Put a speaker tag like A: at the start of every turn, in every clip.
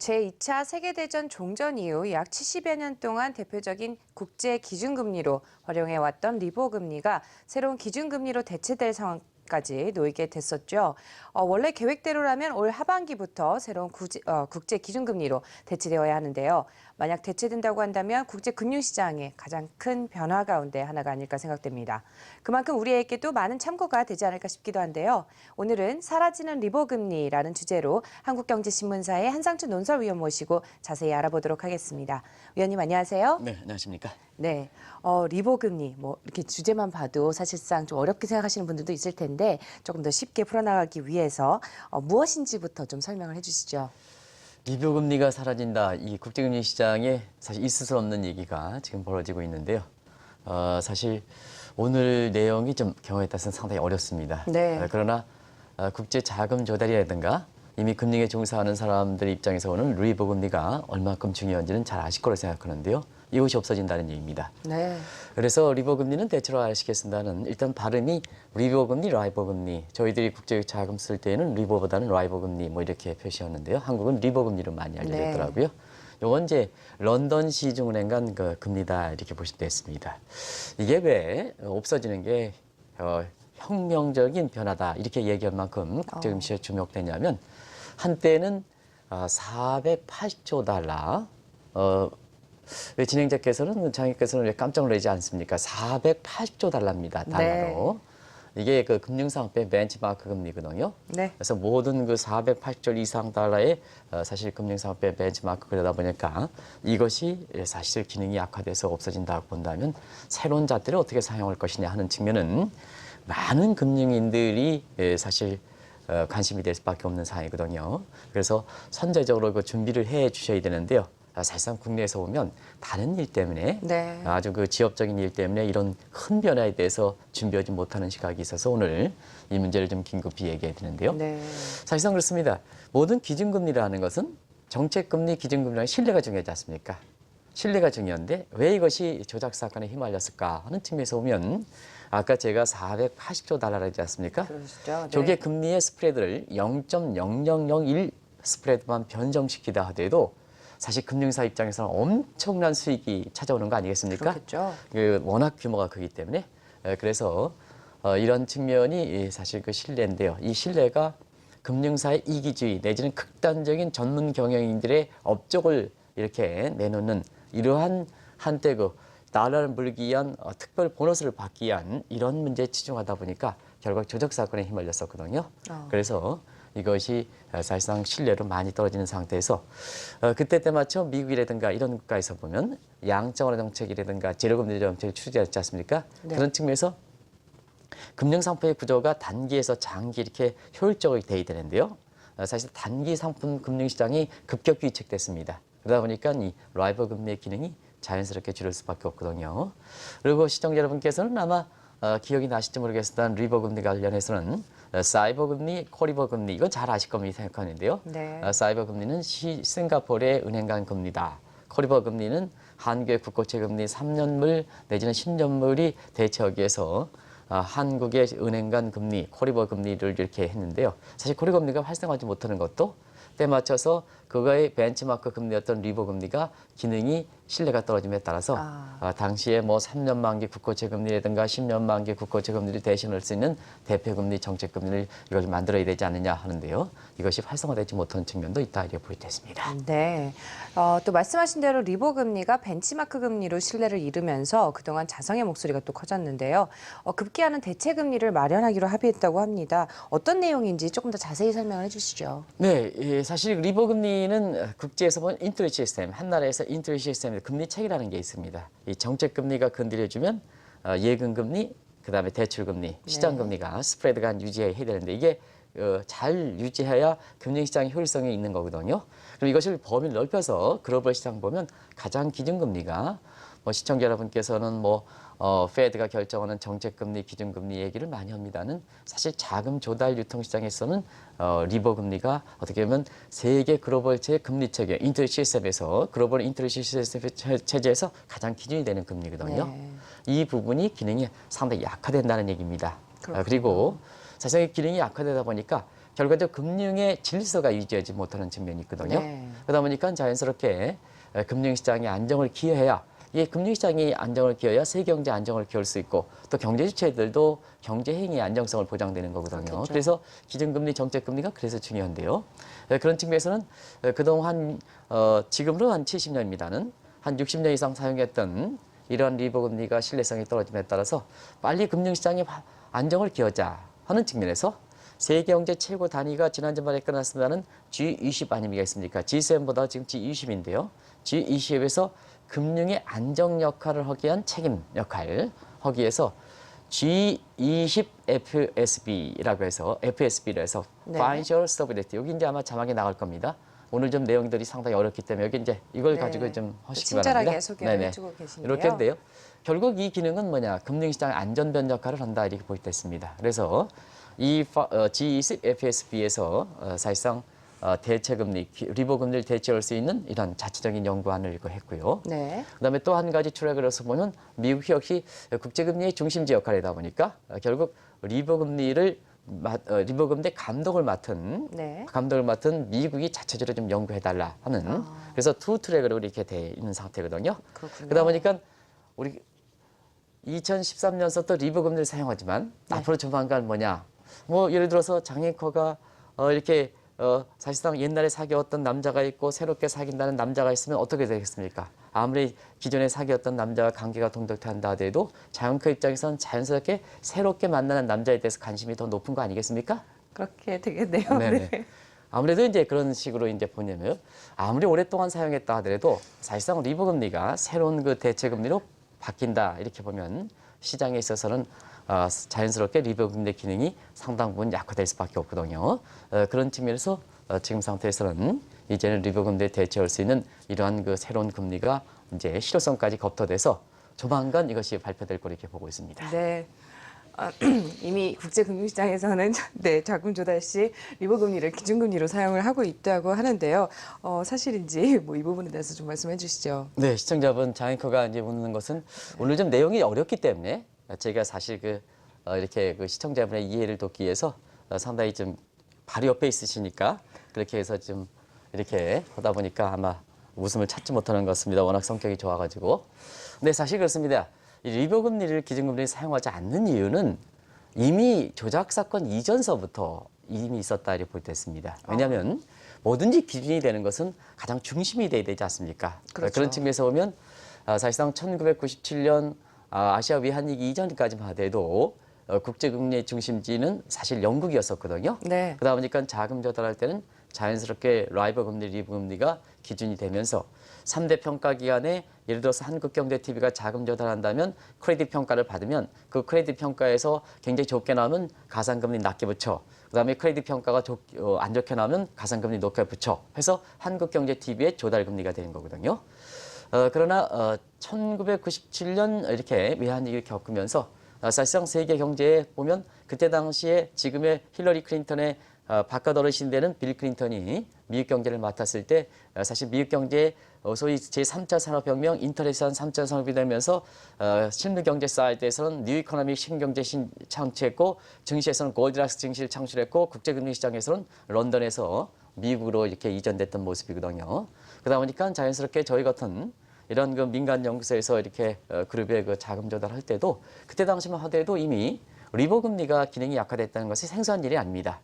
A: 제2차 세계대전 종전 이후 약 70여 년 동안 대표적인 국제 기준금리로 활용해왔던 리보 금리가 새로운 기준금리로 대체될 상황까지 놓이게 됐었죠. 원래 계획대로라면 올 하반기부터 새로운 국제 기준금리로 대체되어야 하는데요. 만약 대체된다고 한다면 국제 금융시장에 가장 큰 변화 가운데 하나가 아닐까 생각됩니다. 그만큼 우리에게도 많은 참고가 되지 않을까 싶기도 한데요. 오늘은 사라지는 리보 금리라는 주제로 한국경제신문사의 한상춘 논설위원 모시고 자세히 알아보도록 하겠습니다. 위원님 안녕하세요.
B: 네, 안녕하십니까.
A: 네, 리보 금리 이렇게 주제만 봐도 사실상 좀 어렵게 생각하시는 분들도 있을 텐데 조금 더 쉽게 풀어나가기 위해서 무엇인지부터 좀 설명을 해주시죠.
B: 리보 금리가 사라진다. 이 국제금리 시장에 사실 있을 수 없는 얘기가 지금 벌어지고 있는데요. 사실 오늘 내용이 좀 경우에 따라서는 상당히 어렵습니다.
A: 네.
B: 그러나 국제 자금 조달이라든가 이미 금융에 종사하는 사람들 입장에서 보는 리보 금리가 얼마큼 중요한지는 잘 아실 거로 생각하는데요. 이것이 없어진다는 얘기입니다.
A: 네.
B: 그래서 리보 금리는 대체로 아시겠습니다는 일단 발음이 리보 금리, 라이보 금리. 저희들이 국제 자금 쓸 때는 리보보다는 라이보 금리 뭐 이렇게 표시하는데요. 한국은 리보 금리로 많이 알려졌더라고요. 요건 이제 런던 시중은행 그 금리다 이렇게 보시면 되겠습니다. 이게 왜 없어지는 게 혁명적인 변화다 이렇게 얘기할 만큼 국제금시에 주목되냐면 한때는 480조 달러 왜 진행자께서는 장님께서는 왜 깜짝 놀라지 않습니까? 480조 달러입니다. 달러로. 네. 이게 그 금융상업의 벤치마크 금리거든요.
A: 네.
B: 그래서 모든 그 480조 이상 달러의 사실 금융상업의 벤치마크 그러다 보니까 이것이 사실 기능이 약화돼서 없어진다고 본다면 새로운 잣대를 어떻게 사용할 것이냐 하는 측면은 많은 금융인들이 사실 관심이 될 수밖에 없는 상황이거든요. 그래서 선제적으로 그 준비를 해 주셔야 되는데요. 사실상 국내에서 보면 다른 일 때문에 아주 그 지역적인 일 때문에 이런 큰 변화에 대해서 준비하지 못하는 시각이 있어서 오늘 이 문제를 좀 긴급히 얘기해 드는데요. 사실상 그렇습니다. 모든 기준금리라는 것은 정책금리, 기준금리랑 신뢰가 중요하지 않습니까? 신뢰가 중요한데 왜 이것이 조작 사건에 휘말렸을까 하는 측면에서 보면 아까 제가 480조 달러라 했지 않습니까?
A: 그렇죠. 네.
B: 조개 금리의 스프레드를 0.0001 스프레드만 변정시키다 하더라도 사실 금융사 입장에서는 엄청난 수익이 찾아오는 거 아니겠습니까?
A: 그렇겠죠.
B: 워낙 규모가 크기 때문에 그래서 이런 측면이 사실 그 신뢰인데요. 이 신뢰가 금융사의 이기주의 내지는 극단적인 전문 경영인들의 업적을 이렇게 내놓는 이러한 한때 그 나라를 물기 위한 특별 보너스를 받기 위한 이런 문제에 치중하다 보니까 결국 조작 사건에 휘말렸었거든요. 그래서 이것이 사실상 신뢰로 많이 떨어지는 상태에서 그때 때 맞춰 미국이라든가 이런 국가에서 보면 양적완화 정책이라든가 제로금리 정책을 추진했지 않습니까? 그런 측면에서 금융상품의 구조가 단기에서 장기 이렇게 효율적으로 돼야 되는데요. 사실 단기 상품 금융시장이 급격히 위축됐습니다. 그러다 보니까 이 라이버 금리의 기능이 자연스럽게 줄을 수밖에 없거든요. 그리고 시청자 여러분께서는 아마 기억이 나실지 모르겠습니다만 리버 금리 관련해서는 사이버 금리, 코리버 금리 이건 잘 아실 겁니다 생각하는데요. 사이버 금리는 싱가포르의 은행 간 금리다. 코리버 금리는 한국의 국고채 금리 3년물 내지는 10년물이 대체하기 위해서 한국의 은행 간 금리, 코리버 금리를 이렇게 했는데요. 사실 코리버 금리가 활성화하지 못하는 것도 때 맞춰서 그거의 벤치마크 금리였던 리버 금리가 기능이 신뢰가 떨어짐에 따라서 당시에 뭐 3년 만기 국고채 금리라든가 10년 만기 국고채 금리를 대신할 수 있는 대표 금리, 정책 금리를 이걸 만들어야 되지 않느냐 하는데요. 이것이 활성화되지 못한 측면도 있다 이렇게 보여졌습니다.
A: 네. 또 말씀하신 대로 리보 금리가 벤치마크 금리로 신뢰를 잃으면서 그동안 자성의 목소리가 또 커졌는데요. 급기야는 대체 금리를 마련하기로 합의했다고 합니다. 어떤 내용인지 조금 더 자세히 설명을 해주시죠.
B: 네, 사실 리버 금리는 국제에서 본 인트레스트 시스템, 한 나라에서 인트레스트 시스템의 금리 책이라는 게 있습니다. 이 정책 금리가 건드려주면 예금 금리, 그다음에 대출 금리, 시장 금리가 스프레드가 유지해야 되는데 이게 잘 유지해야 금융시장의 효율성이 있는 거거든요. 그럼 이것을 범위를 넓혀서 글로벌 시장 보면 가장 기준금리가 시청자 여러분께서는 페드가 결정하는 정책금리, 기준금리 얘기를 많이 합니다는 사실 자금 조달 유통시장에서는 리버 금리가 어떻게 보면 세계 글로벌 금리 체계, 인터넷 시스템에서 글로벌 인터넷 시스템 체제에서 가장 기준이 되는 금리거든요. 이 부분이 기능이 상당히 약화된다는 얘기입니다. 그리고 사실 기능이 약화되다 보니까 결과적으로 금융의 질서가 유지하지 못하는 측면이 있거든요.
A: 네.
B: 그러다 보니까 자연스럽게 금융시장의 안정을 기여해야 이 금융시장이 안정을 기여해야 세계경제 안정을 기여할 수 있고 또 경제 주체들도 경제 행위의 안정성을 보장되는 거거든요.
A: 그렇겠죠.
B: 그래서 기준금리, 정책금리가 그래서 중요한데요. 그런 측면에서는 그동안 지금으로 한 70년입니다는 한 60년 이상 사용했던 이러한 리버금리가 신뢰성이 떨어짐에 따라서 빨리 금융시장이 안정을 기여하자 하는 측면에서 세계경제 최고 단위가 지난 주말에 끝났습니다는 G20 아니겠습니까? G7보다 지금 G20인데요. G20에서 금융의 안정 역할을 하기 위한 책임 역할 하기 위해서 G20 FSB라고 해서 FSB로 해서
A: 네.
B: Financial Stability 여기 이제 아마 자막이 나갈 겁니다. 오늘 좀 내용들이 상당히 어렵기 때문에 여기 이제 이걸
A: 네.
B: 가지고 좀 하시기
A: 친절하게
B: 바랍니다.
A: 소개를
B: 네네.
A: 해주고 계시는데요.
B: 이렇게 인데요. 결국 이 기능은 뭐냐? 금융시장 안전변 역할을 한다 이렇게 볼 때 있습니다. 그래서 이 G20 FSB에서 사실상 대체금리, 리버금리를 대체할 수 있는 이런 자체적인 연구안을 했고요.
A: 네.
B: 그다음에 또 한 가지 트랙을 해서 보면 미국 역시 국제금리의 중심지 역할이다 보니까 결국 리버금리 감독을
A: 네.
B: 맡은 미국이 자체적으로 좀 연구해달라 하는 그래서 투 트랙으로 이렇게 돼 있는 상태거든요.
A: 그렇군요.
B: 그러다 보니까 우리 2013년서 또 리버금리를 사용하지만
A: 네.
B: 앞으로 조만간 뭐냐? 뭐 예를 들어서 장애커가 이렇게 사실상 옛날에 사귀었던 남자가 있고 새롭게 사귄다는 남자가 있으면 어떻게 되겠습니까? 아무리 기존에 사귀었던 남자와 관계가 돈독한다 하더라도 장애커 입장에서는 자연스럽게 새롭게 만나는 남자에 대해서 관심이 더 높은 거 아니겠습니까?
A: 그렇게 되겠네요.
B: 네네.
A: 네.
B: 아무래도 이제 그런 식으로 이제 보냐면 아무리 오랫동안 사용했다 하더라도 사실상 리버금리가 새로운 그 대체금리로 바뀐다 이렇게 보면 시장에 있어서는 자연스럽게 리버금리 기능이 상당 부분 약화될 수밖에 없거든요. 그런 측면에서 지금 상태에서는 이제는 리버금리에 대체할 수 있는 이러한 그 새로운 금리가 이제 실효성까지 검토돼서 조만간 이것이 발표될 거로 이렇게 보고 있습니다.
A: 네. 이미 국제금융시장에서는 네, 자금 조달 시 리버금리를 기준금리로 사용을 하고 있다고 하는데요. 사실인지 뭐 이 부분에 대해서 좀 말씀해 주시죠.
B: 네, 시청자분 장앵커가 이제 묻는 것은 오늘 좀 내용이 어렵기 때문에 제가 사실 이렇게 그 시청자분의 이해를 돕기 위해서 상당히 좀 바로 옆에 있으시니까 그렇게 해서 좀 이렇게 하다 보니까 아마 웃음을 찾지 못하는 것 같습니다. 워낙 성격이 좋아가지고. 네, 사실 그렇습니다. 이 리버금리를 기준금리를 사용하지 않는 이유는 이미 조작 사건 이전서부터 이미 있었다 이렇게 볼 때 있습니다. 왜냐하면 뭐든지 기준이 되는 것은 가장 중심이 돼야 되지 않습니까?
A: 그렇죠.
B: 그런 측면에서 보면 사실상 1997년 아시아 위한위기 이전까지만 하더라도 국제금리의 중심지는 사실 영국이었었거든요.
A: 네.
B: 그러다 보니까 자금 조달할 때는 자연스럽게 라이버 금리, 리버 금리가 기준이 되면서 3대 평가 기관에 예를 들어서 한국경제TV가 자금 조달한다면 크레딧 평가를 받으면 그 크레딧 평가에서 굉장히 좋게 나오면 가상금리 낮게 붙여. 그다음에 크레딧 평가가 안 좋게 나오면 가상금리 높게 붙여. 해서 한국경제TV의 조달금리가 되는 거거든요. 그러나 1997년 이렇게 외환위기를 겪으면서 사실상 세계 경제에 보면 그때 당시에 지금의 힐러리 클린턴의 바깥 어르신 되는 빌 클린턴이 미국 경제를 맡았을 때 사실 미국 경제의 소위 제3차 산업혁명 인터내셔널 3차 산업이 되면서 실무 경제 사이드에서는 뉴 이코노미 신경제 창출했고 증시에서는 골드락스 증시를 창출했고 국제금융 시장에서는 런던에서 미국으로 이렇게 이전됐던 모습이거든요. 그러다 보니까 자연스럽게 저희 같은 이런 그 민간 연구소에서 이렇게 그룹의 그 자금 조달할 때도 그때 당시만 하더라도 이미 리버 금리가 기능이 약화됐다는 것이 생소한 일이 아닙니다.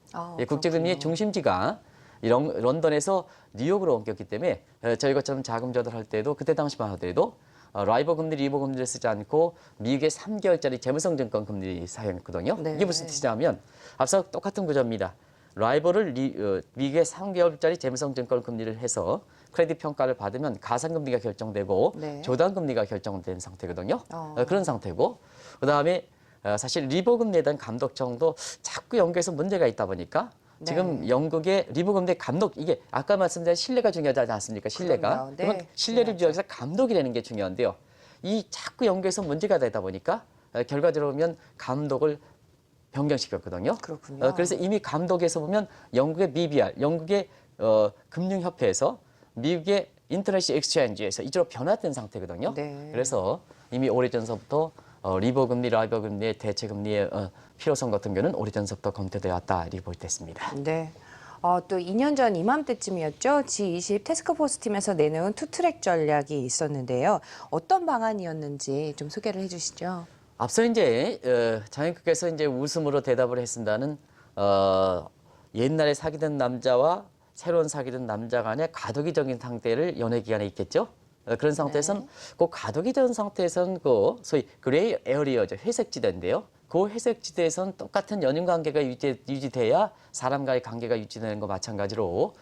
B: 국제금리의 중심지가 런던에서 뉴욕으로 옮겼기 때문에 저희 것처럼 자금 조달할 때도 그때 당시만 하더라도 라이버 금리, 리버 금리를 쓰지 않고 미국의 3개월짜리 재무성 증권 금리 사용했거든요.
A: 네.
B: 이게 무슨 뜻이냐면 앞서 똑같은 구조입니다. 라이버를 미국의 3개월짜리 재무성 증권 금리를 해서 크레딧 평가를 받으면 가상금리가 결정되고
A: 네.
B: 조달금리가 결정된 상태거든요. 그런 상태고 그다음에 사실 리버 금리에 대한 감독청도 자꾸 연구에서 문제가 있다 보니까 지금 영국의 리버 금리 감독 이게 아까 말씀드린 신뢰가 중요하지 않습니까? 신뢰가.
A: 그럼요. 네.
B: 그러면 신뢰를 위해서 감독이라는 게 중요한데요. 이 자꾸 연구에서 문제가 되다 보니까 결과적으로 보면 감독을 변경시켰거든요.
A: 그렇군요.
B: 그래서 이미 감독에서 보면 영국의 BBR, 영국의 금융협회에서 미국의 인터내셔널 엑스체인지에서 이쪽으로 변화된 상태거든요.
A: 네.
B: 그래서 이미 오래전서부터 리버 금리, 라이버 금리의 대체 금리의 필요성 같은 경우는 오래전부터 검토되어 왔다 이렇게 볼 때 있습니다.
A: 네. 또 2년 전 이맘때쯤이었죠. G20 태스크포스 팀에서 내놓은 투트랙 전략이 있었는데요. 어떤 방안이었는지 좀 소개를 해주시죠.
B: 앞서 이제 장혁께서 이제 웃음으로 대답을 했습니다는 옛날에 사귀던 남자와 새로운 사귀던 남자 간의 과도기적인 상태를 연애 기간에 있겠죠. 그런 상태에서는 그 과도기적인 상태에서는 그 소위 그레이 에어리어죠. 회색 지대인데요. 그 회색 지대에서는 똑같은 연인 관계가 유지돼야 사람과의 관계가 유지되는 거 마찬가지로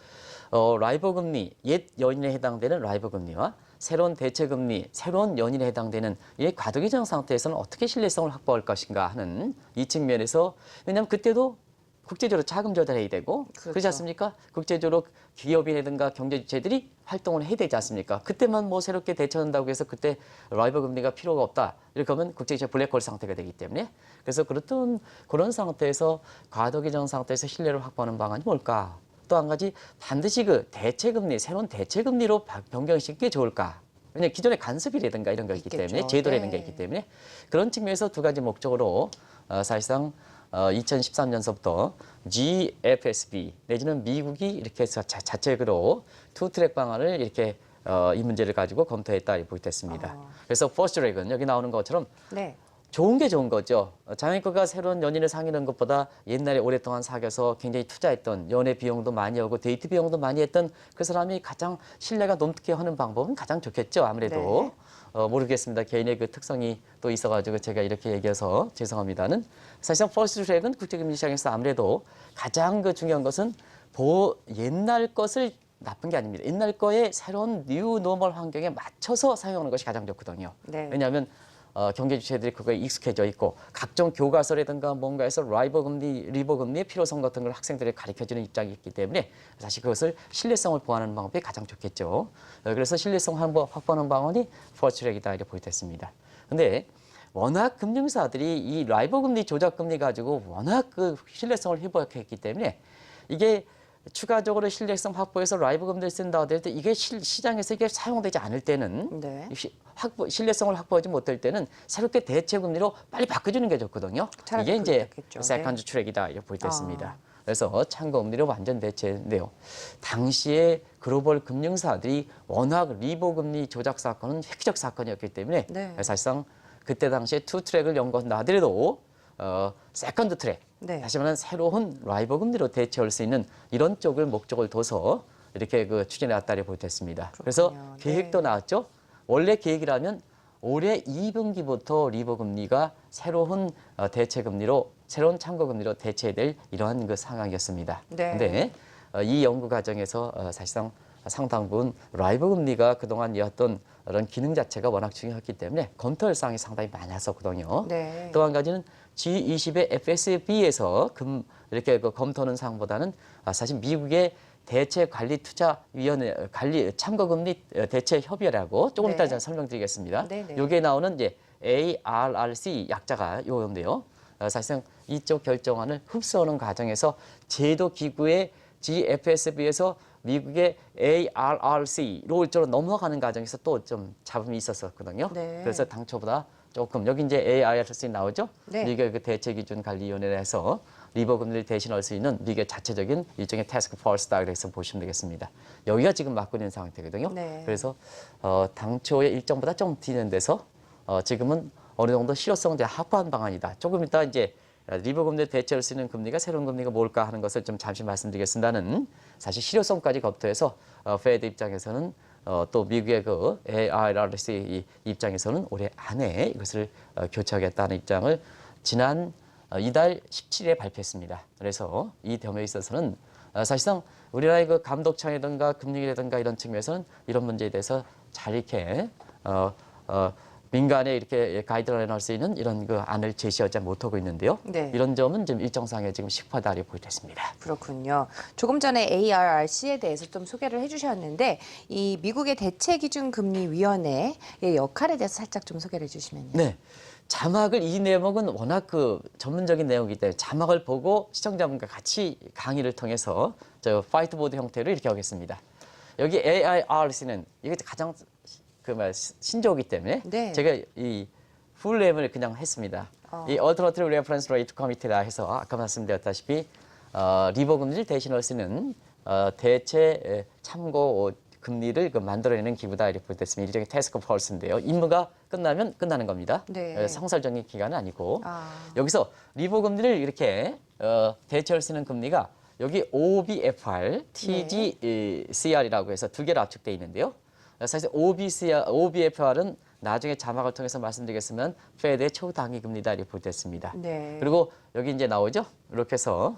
B: 라이버 금리, 옛 연인에 해당되는 라이버 금리와 새로운 대체 금리, 새로운 연인에 해당되는 이 과도기적 상태에서는 어떻게 신뢰성을 확보할 것인가 하는 이 측면에서 왜냐하면 그때도 국제적으로 자금 조달해야 되고 그렇지 않습니까? 국제적으로 기업이라든가 경제 주체들이 활동을 해야 되지 않습니까? 그때만 뭐 새롭게 대처한다고 해서 그때 라이버 금리가 필요가 없다. 이렇게 하면 국제적 블랙홀 상태가 되기 때문에 그래서 그런 상태에서 과도기적 상태에서 신뢰를 확보하는 방안이 뭘까? 또 한 가지 반드시 그 대체 금리, 새로운 대체 금리로 변경시키는 게 좋을까? 왜냐하면 기존의 간섭이라든가 이런 거 있기 때문에 제도라는 게 있기 때문에 그런 측면에서 두 가지 목적으로 사실상 2013년서부터 GFSB 내지는 미국이 이렇게 해서 자체적으로 투트랙 방안을 이렇게 이 문제를 가지고 검토했다 이렇게 보겠습니다. 그래서 퍼스트 트랙은 여기 나오는 것처럼
A: 네.
B: 좋은 게 좋은 거죠. 장애인과 새로운 연인을 사귀는 것보다 옛날에 오랫동안 사귀어서 굉장히 투자했던 연애 비용도 많이 하고 데이트 비용도 많이 했던 그 사람이 가장 신뢰가 높게 하는 방법은 가장 좋겠죠. 아무래도 모르겠습니다. 개인의 그 특성이 또 있어가지고 제가 이렇게 얘기해서 죄송합니다는 사실상 퍼스트 트랙은 국제금리 시장에서 아무래도 가장 그 중요한 것은 옛날 것을 나쁜 게 아닙니다. 옛날 거에 새로운 뉴 노멀 환경에 맞춰서 사용하는 것이 가장 좋거든요.
A: 네.
B: 왜냐하면 경제 주체들이 그거에 익숙해져 있고 각종 교과서라든가 뭔가에서 리버 금리의 필요성 같은 걸 학생들에게 가르쳐주는 입장이 있기 때문에 사실 그것을 신뢰성을 보완하는 방법이 가장 좋겠죠. 그래서 신뢰성 확보하는 방안이 퍼스트트랙이다 이렇게 보겠습니다. 근데 워낙 금융사들이 이 라이버 금리 조작 금리 가지고 워낙 그 신뢰성을 회복했기 때문에 이게 추가적으로 신뢰성 확보해서 라이브 금리를 쓴다 하더라도 이게 시장에서 이게 사용되지 않을 때는
A: 네.
B: 신뢰성을 확보하지 못할 때는 새롭게 대체 금리로 빨리 바꿔주는 게 좋거든요. 이게 이제
A: 그렇겠죠.
B: 세컨드 트랙이다 이렇게 보겠습니다. 그래서 참고 금리로 완전 대체인데요. 당시에 글로벌 금융사들이 워낙 리버 금리 조작 사건은 획기적 사건이었기 때문에
A: 네.
B: 사실상 그때 당시에 투 트랙을 연구한다 하더라도 세컨드 트랙,
A: 네.
B: 다시 말하면 새로운 라이버 금리로 대체할 수 있는 이런 쪽을 목적을 둬서 이렇게 그 추진해 왔다고 보겠습니다. 그래서
A: 그렇군요.
B: 계획도 나왔죠. 원래 계획이라면 올해 2분기부터 리버 금리가 새로운 대체 금리로 새로운 참고 금리로 대체될 이러한 그 상황이었습니다.
A: 네.
B: 근데 이 연구 과정에서 사실상 상당 부분 라이버 금리가 그동안 이었던 그런 기능 자체가 워낙 중요했기 때문에 검토할 사항이 상당히 많았었거든요.
A: 네.
B: 또 한 가지는 G20의 FSB에서 이렇게 그 검토하는 사항보다는 사실 미국의 대체 관리 투자 위원회 참고 금리 대체 협의회라고 조금 이따 제가 설명드리겠습니다.
A: 네네.
B: 여기에 나오는 이제 ARRC 약자가 요건데요. 사실상 이쪽 결정안을 흡수하는 과정에서 제도 기구의 GFSB에서 미국의 ARRC로 이쪽으로 넘어가는 과정에서 또 좀 잡음이 있었거든요.
A: 네.
B: 그래서 당초보다 조금 여기 이제 ARRC 나오죠.
A: 네.
B: 미국의 그 대체 기준 관리위원회를 해서 리버 금리를 대신할 수 있는 미국의 자체적인 일종의 태스크 포스다 그래서 보시면 되겠습니다. 여기가 지금 맡고 있는 상태거든요.
A: 네.
B: 그래서 당초의 일정보다 좀 뒤는 데서 지금은 어느 정도 실효성을 이제 확보한 방안이다. 조금 이따 이제 리버 금리를 대체할 수 있는 금리가 새로운 금리가 뭘까 하는 것을 좀 잠시 말씀드리겠습니다는 사실 실효성까지 검토해서 페드 입장에서는 또 미국의 그 ARRC 입장에서는 올해 안에 이것을 교체하겠다는 입장을 지난 이달 17일에 발표했습니다. 그래서 이 점에 있어서는 사실상 우리나라의 그 감독청이라든가 금융이라든가 이런 측면에서는 이런 문제에 대해서 잘 이렇게 민간에 이렇게 가이드라인 할 수 있는 이런 그 안을 제시하지 못하고 있는데요.
A: 네.
B: 이런 점은 좀 일정상에 지금 식화다리 보이겠습니다.
A: 그렇군요. 조금 전에 ARRC에 대해서 좀 소개를 해주셨는데 이 미국의 대체기준금리위원회의 역할에 대해서 살짝 좀 소개를 해주시면요.
B: 네. 자막을 이 내용은 워낙 그 전문적인 내용이기 때문에 자막을 보고 시청자분과 같이 강의를 통해서 저 화이트보드 형태로 이렇게 하겠습니다. 여기 AIRC는 이게 가장 신조어이기 때문에
A: 네.
B: 제가 이 풀네임을 그냥 했습니다. 이 Alternative Reference Rate Committee라 해서 아까 말씀드렸다시피 리버 금리를 대신할 수 있는 대체 참고 금리를 만들어내는 기구다 이렇게 볼 때 있습니다. 일종의 태스크 펄스인데요. 임무가 끝나면 끝나는 겁니다.
A: 네.
B: 상설적인 기간은 아니고 여기서 리버 금리를 이렇게 대체할 수 있는 금리가 여기 OBFR, TGCR이라고 해서 두 개로 압축되어 있는데요. 사실 OBFR은 나중에 자막을 통해서 말씀드리겠으면 페드의 초당기 금리다 이렇게 볼 때 있습니다.
A: 네.
B: 그리고 여기 이제 나오죠. 이렇게 해서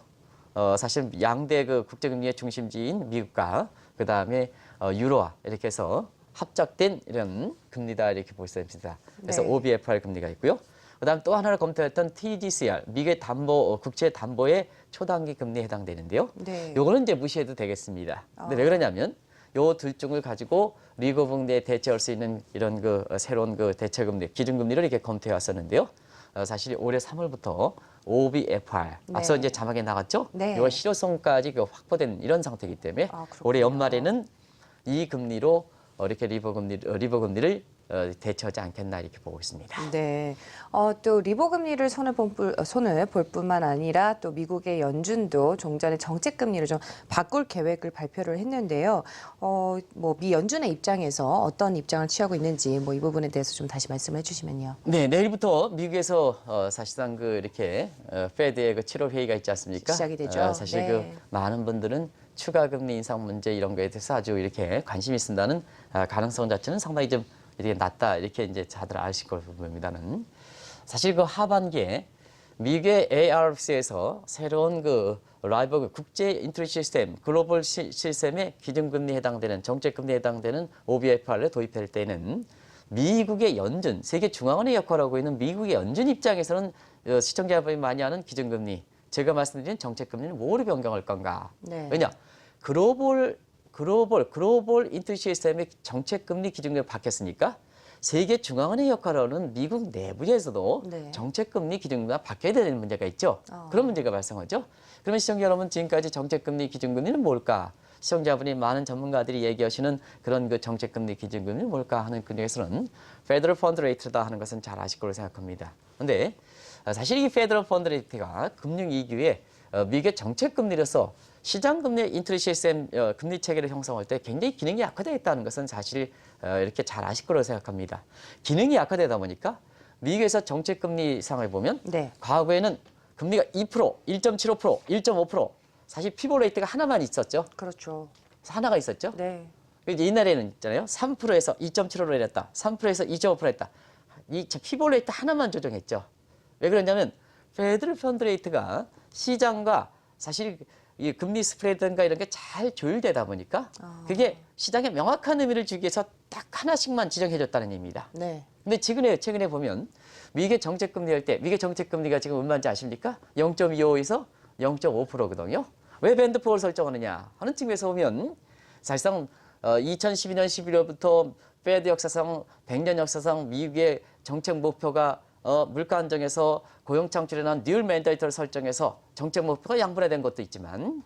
B: 사실 양대 그 국제금리의 중심지인 미국과 그 다음에 유로화 이렇게 해서 합작된 이런 금리다 이렇게 볼 수 있습니다. 그래서
A: 네.
B: OBFR 금리가 있고요. 그다음 또 하나를 검토했던 TGCR 미국의 담보 국채 담보의 초단기 금리에 해당되는데요.
A: 네.
B: 요거는 이제 무시해도 되겠습니다. 근데 왜 그러냐면 요 둘 중을 가지고 리거 금리에 대체할 수 있는 이런 그 새로운 그 대체 금리 기준금리를 이렇게 검토해 왔었는데요. 사실 올해 3월부터 OBFR 앞서
A: 네.
B: 이제 자막에 나갔죠.
A: 네.
B: 이거 실효성까지 그 확보된 이런 상태이기 때문에
A: 그렇군요.
B: 올해 연말에는 이 금리로 이렇게 리버 금리를 대처하지 않겠나 이렇게 보고 있습니다.
A: 네. 또 리버 금리를 손을 볼 뿐만 아니라 또 미국의 연준도 종전에 정책 금리를 좀 바꿀 계획을 발표를 했는데요. 뭐 미 연준의 입장에서 어떤 입장을 취하고 있는지 뭐 이 부분에 대해서 좀 다시 말씀해 주시면요.
B: 네, 내일부터 미국에서 사실상 그 이렇게 페드의 그 7월 회의가 있지 않습니까?
A: 시작이 되죠.
B: 사실
A: 네.
B: 그 많은 분들은 추가 금리 인상 문제 이런 거에 대해서 아주 이렇게 관심이 있다는 가능성 자체는 상당히 좀 이렇게 낮다 이렇게 이제 다들 아실 걸로 봅니다는 사실 그 하반기에 미국의 ARFC에서 새로운 그 라이버 국제 인트리 시스템 글로벌 시스템의 기준금리에 해당되는 정책금리에 해당되는 OBFR을 도입할 때는 미국의 연준 세계 중앙은행 역할을 하고 있는 미국의 연준 입장에서는 시청자분이 많이 아는 기준금리 제가 말씀드린 정책금리는 뭐로 변경할 건가?
A: 네.
B: 왜냐 글로벌 인트리 시스템의 정책금리 기준금리가 바뀌었으니까 세계 중앙은행 역할을 하는 미국 내부에서도
A: 네.
B: 정책금리 기준금리가 바뀌어야 되는 문제가 있죠. 그런 문제가 발생하죠. 그러면 시청자 여러분 지금까지 정책금리 기준금리는 뭘까? 시청자분이 많은 전문가들이 얘기하시는 그런 그 정책금리 기준금리는 뭘까 하는 그 중에서는 페더럴 펀드 레이트다 하는 것은 잘 아실 거로 생각합니다. 그런데 사실 이 페더럴 펀드 레이트가 금융 이규에 미국의 정책금리로서 시장금리의 인트리 시스템 금리 체계를 형성할 때 굉장히 기능이 약화되어 있다는 것은 사실 이렇게 잘 아실 거라고 생각합니다. 기능이 약화되다 보니까 미국에서 정책금리 상을 보면
A: 네.
B: 과거에는 금리가 2%, 1.75%, 1.5% 사실 피보 레이트가 하나만 있었죠.
A: 그렇죠.
B: 하나가 있었죠.
A: 네.
B: 옛날에는 있잖아요. 3%에서 2.75로 내렸다. 3%에서 2.5% 했다. 이 피보 레이트 하나만 조정했죠. 왜 그러냐면 페더럴 펀드 레이트가 시장과 사실 이 금리 스프레드인가 이런 게 잘 조율되다 보니까 그게 시장에 명확한 의미를 주기 위해서 딱 하나씩만 지정해줬다는 의미입니다.
A: 네.
B: 근데 최근에 보면 미국의 정책금리 할 때 미국의 정책금리가 지금 얼마인지 아십니까? 0.25에서 0.5%거든요. 왜 밴드 포를 설정하느냐 하는 측면에서 보면 사실상 2012년 11월부터 페드 역사상 100년 역사상 미국의 정책 목표가 물가 안정에서 고용 창출에 대한 뉴 맨데이터를 설정해서 정책 목표가 양분화된 것도 있지만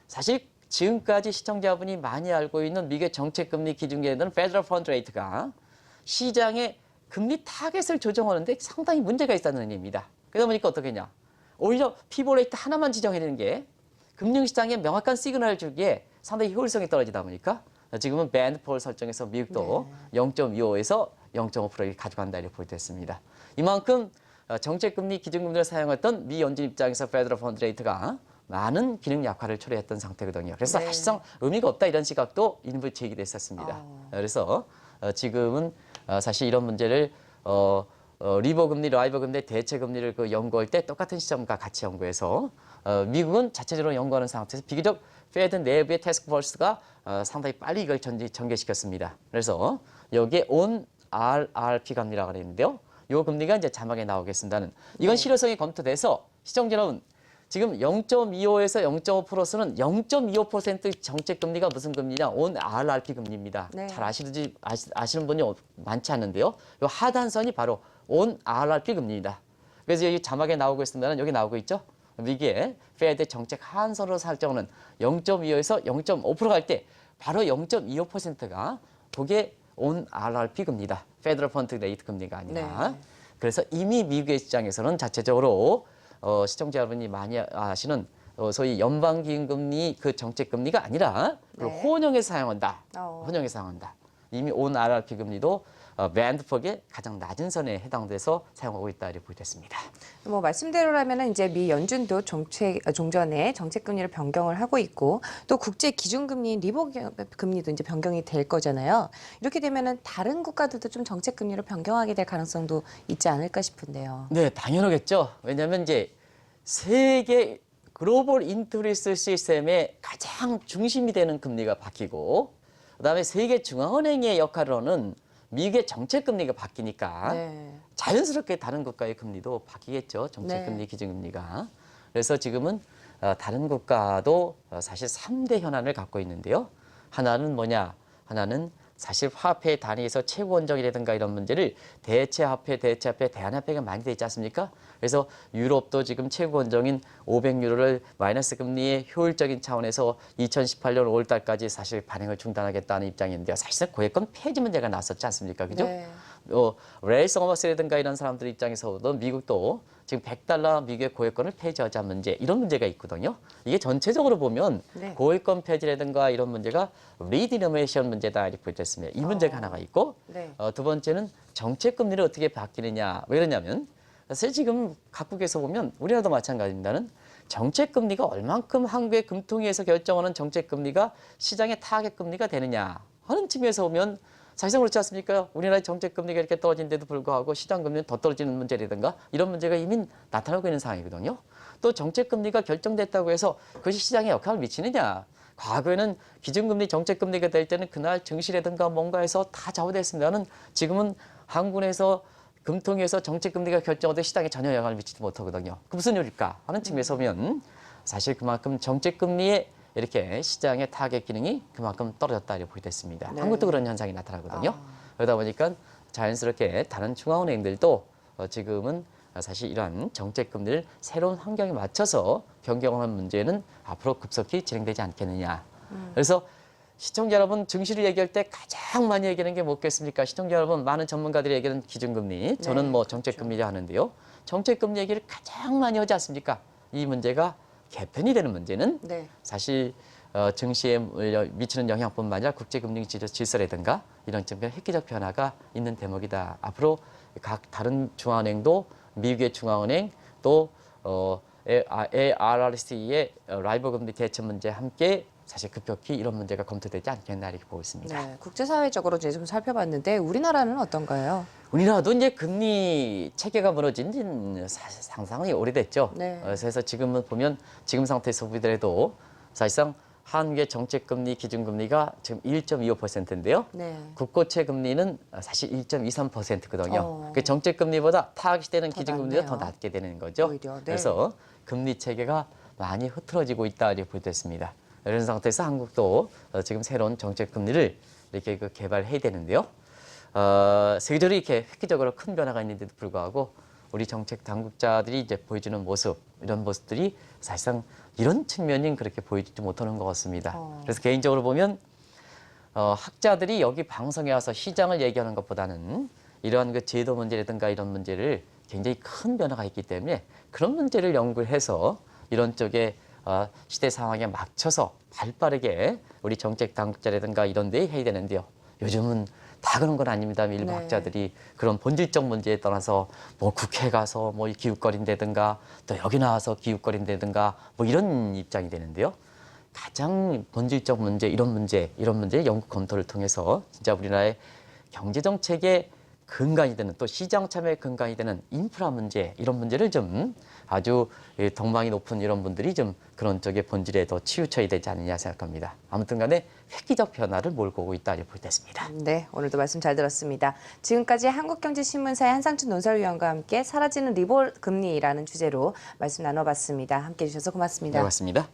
B: 사실 지금까지 시청자분이 많이 알고 있는 미국의 정책금리 기준계는 페더럴 펀드 레이트가 시장의 금리 타겟을 조정하는데 상당히 문제가 있다는 의미입니다. 그러다 보니까 어떻게 했냐. 오히려 피보 레이트 하나만 지정해야 게 금융시장에 명확한 시그널을 주기에 상당히 효율성이 떨어지다 보니까 지금은 밴드 폴 설정해서 미국도 0.25에서 0.5%를 가져간다 이렇게 보여졌습니다. 이만큼 정책금리 기준금리를 사용했던 미 연준 입장에서 페더럴 펀드 레이트가 많은 기능 약화를 초래했던 상태거든요. 그래서
A: 네.
B: 사실상 의미가 없다 이런 시각도 일부 제기됐었습니다. 그래서 지금은 사실 이런 문제를 리버 금리, 라이버 금리, 대체 금리를 그 연구할 때 똑같은 시점과 같이 연구해서 미국은 자체적으로 연구하는 상태에서 비교적 페드 내부의 태스크포스가 상당히 빨리 이걸 전개시켰습니다. 그래서 여기에 온 RRP 금리라고 하는데요. 이 금리가 이제 자막에 나오겠습니다는 이건 실효성이 검토돼서 시청자 여러분 지금 0.25에서 0.5%는 0.25% 정책 금리가 무슨 금리냐? 온 RRP 금리입니다.
A: 네.
B: 잘 아시는 분이 많지 않는데요. 이 하단선이 바로 온 RRP 금리입니다. 그래서 여기 자막에 나오고 있습니다는 여기 나오고 있죠. 이게 페드 정책 하한선으로 설정하는 0.25에서 0.5% 갈 때 바로 0.25%가 그게 온 RRP 금리다. 페더럴 펀드 레이트 금리가 아니라.
A: 네.
B: 그래서 이미 미국의 시장에서는 자체적으로 시청자 여러분이 많이 아시는 소위 연방기금리 그 정책금리가 아니라 그걸
A: 네.
B: 혼용해서 사용한다.
A: 어.
B: 혼용해서 사용한다. 이미 온 RRP 금리도 밴드폭의 가장 낮은 선에 해당돼서 사용하고 있다 이렇게 보겠습니다.
A: 뭐 말씀대로라면은 이제 미 연준도 종전에 정책 금리를 변경을 하고 있고 또 국제 기준금리인 리보 금리도 이제 변경이 될 거잖아요. 이렇게 되면은 다른 국가들도 좀 정책 금리를 변경하게 될 가능성도 있지 않을까 싶은데요.
B: 네, 당연하겠죠. 왜냐하면 이제 세계 글로벌 인터레스트 시스템의 가장 중심이 되는 금리가 바뀌고 그다음에 세계 중앙은행의 역할로는 미국의 정책 금리가 바뀌니까
A: 네.
B: 자연스럽게 다른 국가의 금리도 바뀌겠죠. 정책 금리,
A: 네.
B: 기준금리가. 그래서 지금은 다른 국가도 사실 3대 현안을 갖고 있는데요. 하나는 뭐냐? 하나는 사실 화폐 단위에서 최고 원정이라든가 이런 문제를 대체화폐, 대한화폐가 많이 돼 있지 않습니까? 그래서 유럽도 지금 최고 원정인 500유로를 마이너스 금리의 효율적인 차원에서 2018년 5월 달까지 사실 발행을 중단하겠다는 입장인데요. 사실상 고액권 폐지 문제가 났었지 않습니까? 그죠?
A: 네.
B: 레이 서머스라든가 이런 사람들 입장에서도 미국도 지금 100달러 미국의 고액권을 폐지하자 문제 이런 문제가 있거든요. 이게 전체적으로 보면
A: 네.
B: 고액권 폐지라든가 이런 문제가 리디너메이션 문제다 이렇게 보였습니다. 이 문제가 하나가 있고
A: 네.
B: 두 번째는 정책 금리를 어떻게 바뀌느냐. 왜 그러냐면 사실 지금 각국에서 보면 우리나라도 마찬가지입니다는 정책 금리가 얼만큼 한국의 금통위에서 결정하는 정책 금리가 시장의 타겟 금리가 되느냐 하는 측면에서 보면 사실상 그렇지 않습니까? 우리나라의 정책 금리가 이렇게 떨어진데도 불구하고 시장 금리는 더 떨어지는 문제라든가 이런 문제가 이미 나타나고 있는 상황이거든요. 또 정책 금리가 결정됐다고 해서 그것이 시장에 역할을 미치느냐? 과거에는 기준금리, 정책금리가 될 때는 그날 증시라든가 뭔가 해서 다 좌우됐습니다는 지금은 한군에서 금통위에서 정책금리가 결정하되 시장에 전혀 영향을 미치지 못하거든요. 그 무슨 일일까 하는 측면에서 보면 사실 그만큼 정책금리의 이렇게 시장의 타겟 기능이 그만큼 떨어졌다 이렇게 보게 됐습니다.
A: 네.
B: 한국도 그런 현상이 나타나거든요. 그러다 보니까 자연스럽게 다른 중앙은행들도 지금은 사실 이러한 정책금리를 새로운 환경에 맞춰서 변경하는 문제는 앞으로 급속히 진행되지 않겠느냐. 그래서 시청자 여러분 증시를 얘기할 때 가장 많이 얘기하는 게 뭐겠습니까? 시청자 여러분 많은 전문가들이 얘기하는 기준금리. 저는
A: 네,
B: 뭐 정책금리라 하는데요. 정책금리 얘기를 가장 많이 하지 않습니까? 이 문제가 개편이 되는 문제는
A: 네.
B: 사실 증시에 미치는 영향뿐만 아니라 국제금융 질서라든가 이런 측면 획기적 변화가 있는 대목이다. 앞으로 각 다른 중앙은행도 미국의 중앙은행 또 ARRC의 라이브 금리 대체 문제 함께 사실 급격히 이런 문제가 검토되지 않겠나 이렇게 보고 있습니다.
A: 네. 국제사회적으로 이제 좀 살펴봤는데 우리나라는 어떤가요?
B: 우리나라도 이제 금리 체계가 무너진 지는 사실 상당히 오래됐죠.
A: 네.
B: 그래서 지금은 보면 지금 상태에서 보더라도 사실상 한국의 정책금리 기준금리가 지금 1.25%인데요.
A: 네.
B: 국고채 금리는 사실 1.23%거든요.
A: 어.
B: 그 정책금리보다 타깃되는
A: 더
B: 기준금리가
A: 낮네요.
B: 더 낮게 되는 거죠.
A: 오히려, 네.
B: 그래서 금리 체계가 많이 흐트러지고 있다 이렇게 보였습니다. 이런 상태에서 한국도 지금 새로운 정책금리를 이렇게 개발해야 되는데요. 세계적으로 이렇게 획기적으로 큰 변화가 있는데도 불구하고 우리 정책 당국자들이 이제 보여주는 모습 이런 모습들이 사실상 이런 측면이 그렇게 보여주지 못하는 것 같습니다. 그래서 개인적으로 보면 학자들이 여기 방송에 와서 시장을 얘기하는 것보다는 이러한 그 제도 문제라든가 이런 문제를 굉장히 큰 변화가 있기 때문에 그런 문제를 연구를 해서 이런 쪽에 시대 상황에 맞춰서 발빠르게 우리 정책 당국자라든가 이런 데 해야 되는데요. 요즘은 다 그런 건 아닙니다. 일부
A: 네.
B: 학자들이 그런 본질적 문제에 떠나서 뭐 국회 가서 뭐 기웃거린다든가 또 여기 나와서 기웃거린다든가 뭐 이런 입장이 되는데요. 가장 본질적 문제 이런 문제 연구 검토를 통해서 진짜 우리나라의 경제 정책의 근간이 되는 또 시장 참여의 근간이 되는 인프라 문제 이런 문제를 좀 아주 덕망이 높은 이런 분들이 좀 그런 쪽의 본질에 더 치우쳐야 되지 않느냐 생각합니다. 아무튼간에 획기적 변화를 몰고 오고 있다 이렇게 보겠습니다.
A: 네, 오늘도 말씀 잘 들었습니다. 지금까지 한국경제신문사의 한상춘 논설위원과 함께 사라지는 리보 금리라는 주제로 말씀 나눠봤습니다. 함께해 주셔서 고맙습니다.
B: 네, 고맙습니다.